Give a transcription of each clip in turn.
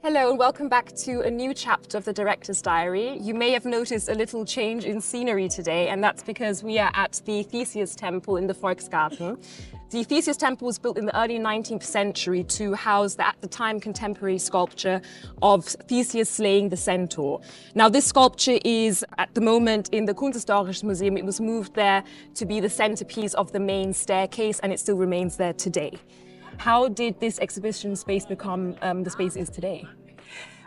Hello and welcome back to a new chapter of the Director's Diary. You may have noticed a little change in scenery today, and that's because we are at the Theseus Temple in the Volksgarten. The Theseus Temple was built in the early 19th century to house the, at the time, contemporary sculpture of Theseus slaying the centaur. Now, this sculpture is at the moment in the Kunsthistorische Museum. It was moved there to be the centerpiece of the main staircase, and it still remains there today. How did this exhibition space become the space it is today?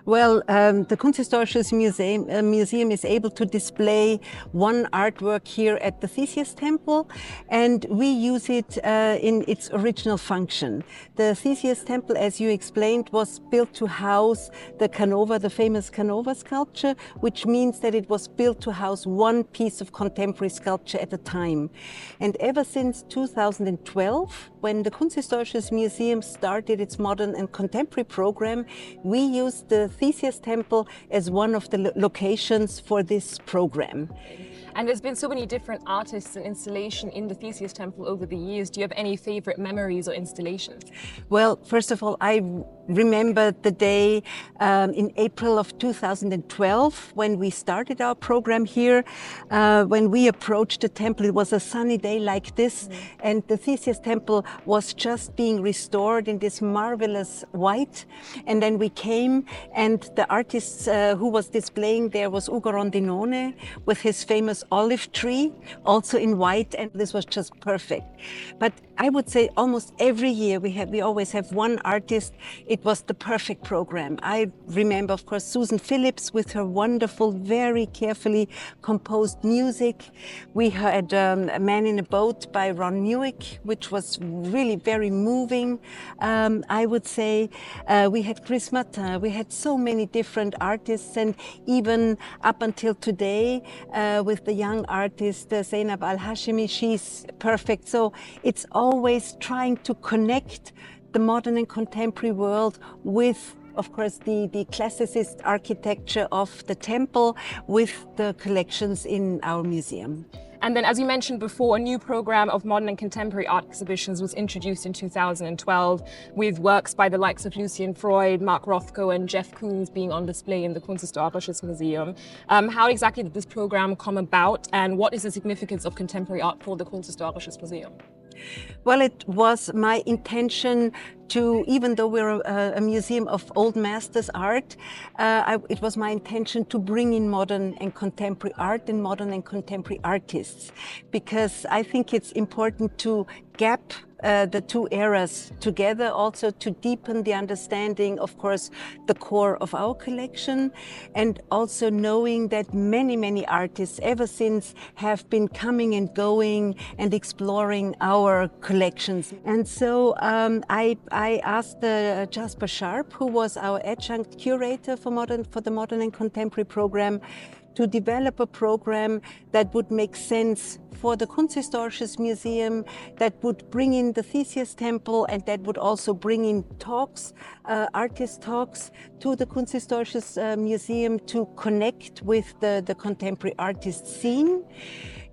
Well, the Kunsthistorische Museum is able to display one artwork here at the Theseus Temple, and we use it in its original function. The Theseus Temple, as you explained, was built to house the 𝐿𝐴𝐴𝐽, the famous 𝐿𝐴𝐴𝐽 sculpture, which means that it was built to house one piece of contemporary sculpture at a time. And ever since 2012, when the Kunsthistorische Museum started its modern and contemporary program, we used the Theseus Temple as one of the locations for this program. And there's been so many different artists and installations in the Theseus Temple over the years. Do you have any favorite memories or installations? Well, first of all, I remember the day in April of 2012 when we started our program here. When we approached the temple, it was a sunny day like this, and the Theseus Temple was just being restored in this marvelous white. And then we came, and the artist who was displaying there was Ugo Rondinone with his famous olive tree, also in white, and this was just perfect. But I would say almost every year we always have one artist. It was the perfect program. I remember, of course, Susan Phillips with her wonderful, very carefully composed music. We had A Man in a Boat by Ron Newick, which was really very moving. I would say we had Chris Martin. We had so many different artists, and even up until today with the young artist Zeynep Al-Hashimi, she's perfect. So it's always trying to connect the modern and contemporary world with, of course, the classicist architecture of the temple with the collections in our museum. And then, as you mentioned before, a new program of modern and contemporary art exhibitions was introduced in 2012 with works by the likes of Lucian Freud, Mark Rothko and Jeff Koons being on display in the Kunsthistorisches Museum. How exactly did this program come about, and what is the significance of contemporary art for the Kunsthistorisches Museum? Well, it was my intention to, even though we're a museum of old masters art, it was my intention to bring in modern and contemporary art and modern and contemporary artists, because I think it's important to gap the two eras together, also to deepen the understanding, of course, the core of our collection, and also knowing that many artists ever since have been coming and going and exploring our collections. And so I asked Jasper Sharp, who was our adjunct curator for the modern and contemporary program, to develop a program that would make sense for the Kunsthistorisches Museum, that would bring in the Theseus Temple, and that would also bring in talks, artist talks, to the Kunsthistorisches Museum to connect with the contemporary artist scene.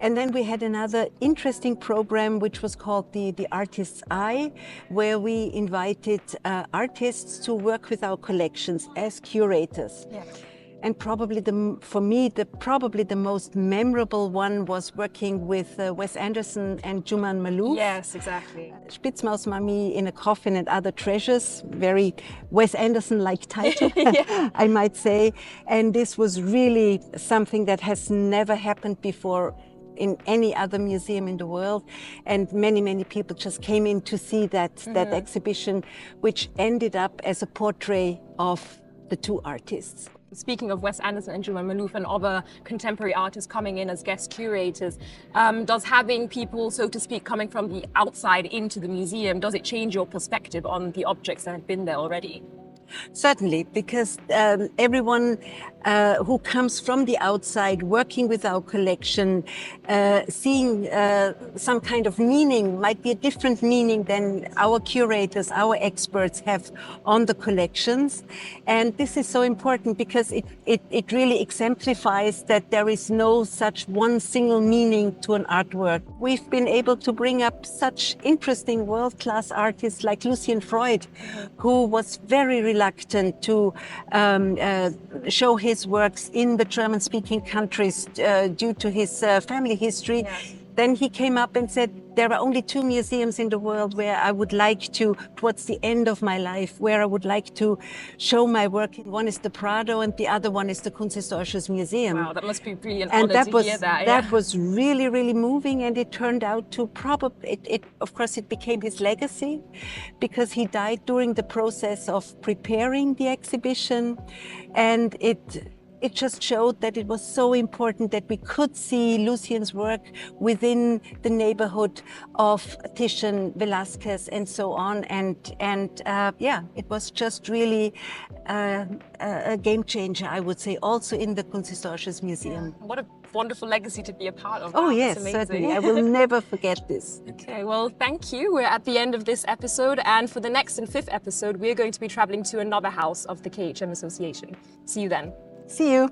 And then we had another interesting program which was called the Artist's Eye, where we invited artists to work with our collections as curators. Yeah. And probably for me, probably the most memorable one was working with Wes Anderson and Juman Malouf. Yes, exactly. 𝐿𝐴𝐻 Mummy in a Coffin and Other Treasures, very Wes Anderson-like title, yeah. I might say. And this was really something that has never happened before in any other museum in the world, and many people just came in to see that exhibition, which ended up as a portrait of the two artists. Speaking of Wes Anderson and Juman Malouf and other contemporary artists coming in as guest curators, does having people, so to speak, coming from the outside into the museum, does it change your perspective on the objects that have been there already? Certainly, because everyone who comes from the outside, working with our collection, seeing some kind of meaning, might be a different meaning than our curators, our experts have on the collections. And this is so important because it really exemplifies that there is no such one single meaning to an artwork. We've been able to bring up such interesting world-class artists like Lucian Freud, who was very reliable reluctant to show his works in the German-speaking countries due to his family history. Yes. Then he came up and said, there are only 2 museums in the world where I would like to, towards the end of my life, where I would like to show my work. One is the Prado and the other one is the Kunsthistorisches Museum. Wow, that must be really an And honor to hear that. that was really, really moving, and it turned out to of course, it became his legacy because he died during the process of preparing the exhibition, and it just showed that it was so important that we could see Lucien's work within the neighborhood of Titian, Velázquez, and so on. And yeah, it was just really a game changer, I would say, also in the Kunsthistorisches Museum. What a wonderful legacy to be a part of. Oh That's yes, amazing. certainly. I will never forget this. Okay, well, thank you. We're at the end of this episode, and for the next and 5th episode, we're going to be traveling to another house of the 𝐾HM Association. See you then. See you.